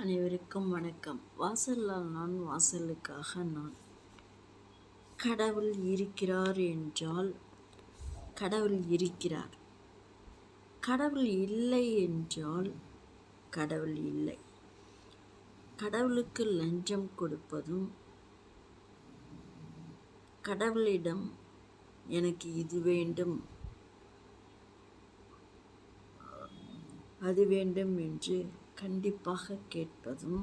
அனைவருக்கும் வணக்கம். வாசல்லால் நான், வாசலுக்காக நான். கடவுள் இருக்கிறார் என்றால் கடவுள் இருக்கிறார். கடவுள் இல்லை என்றால் கடவுள் இல்லை. கடவுளுக்கு லஞ்சம் கொடுப்பதும், கடவுளிடம் எனக்கு இது வேண்டும் அது வேண்டும் என்று கண்டிப்பாக கேட்பதும்,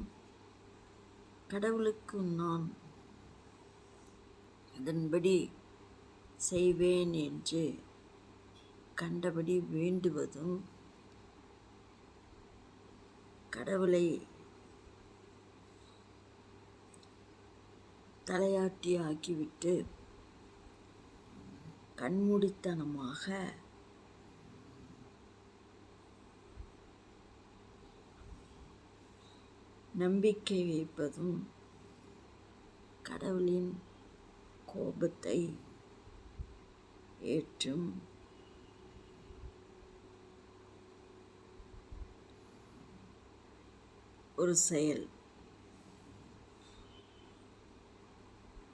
கடவுளுக்கு நான் அதன்படி செய்வேன் என்று கண்டபடி வேண்டுவதும், கடவுளை தலையாட்டி ஆக்கிவிட்டு கண்மூடித்தனமாக நம்பிக்கை வைப்பதும் கடவுளின் கோபத்தை ஏற்றும் ஒரு செயல்.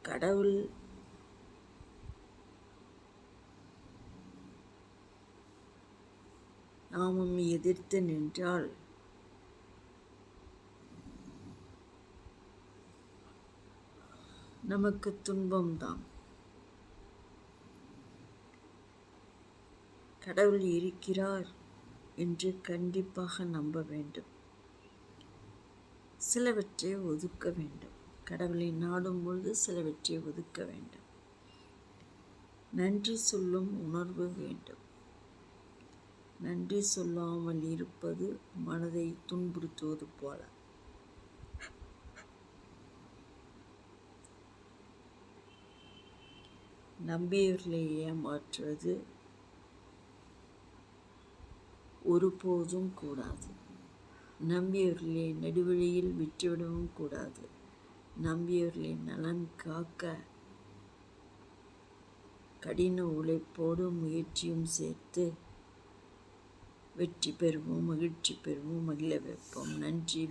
கடவுள் நாமும் எதிர்த்து நின்றால் நமக்கு துன்பம்தான். கடவுள் இருக்கிறார் என்று கண்டிப்பாக நம்ப வேண்டும். சிலவற்றை ஒதுக்க வேண்டும். கடவுளை நாடும் பொழுது சிலவற்றை ஒதுக்க வேண்டும். நன்றி சொல்லும் உணர்வு வேண்டும். நன்றி சொல்லாமல் இருப்பது மனதை துன்புறுத்துவது போல. நம்பியவர்களை ஏமாற்றுவது ஒருபோதும் கூடாது. நம்பியவர்களை நடுவழியில் விட்டுவிடவும் கூடாது. நம்பியவர்களை நலன் காக்க கடின உழைப்போடும் முயற்சியும் சேர்த்து வெற்றி பெறுவோம், மகிழ்ச்சி பெறுவோம், மகிழ வைப்போம். நன்றி.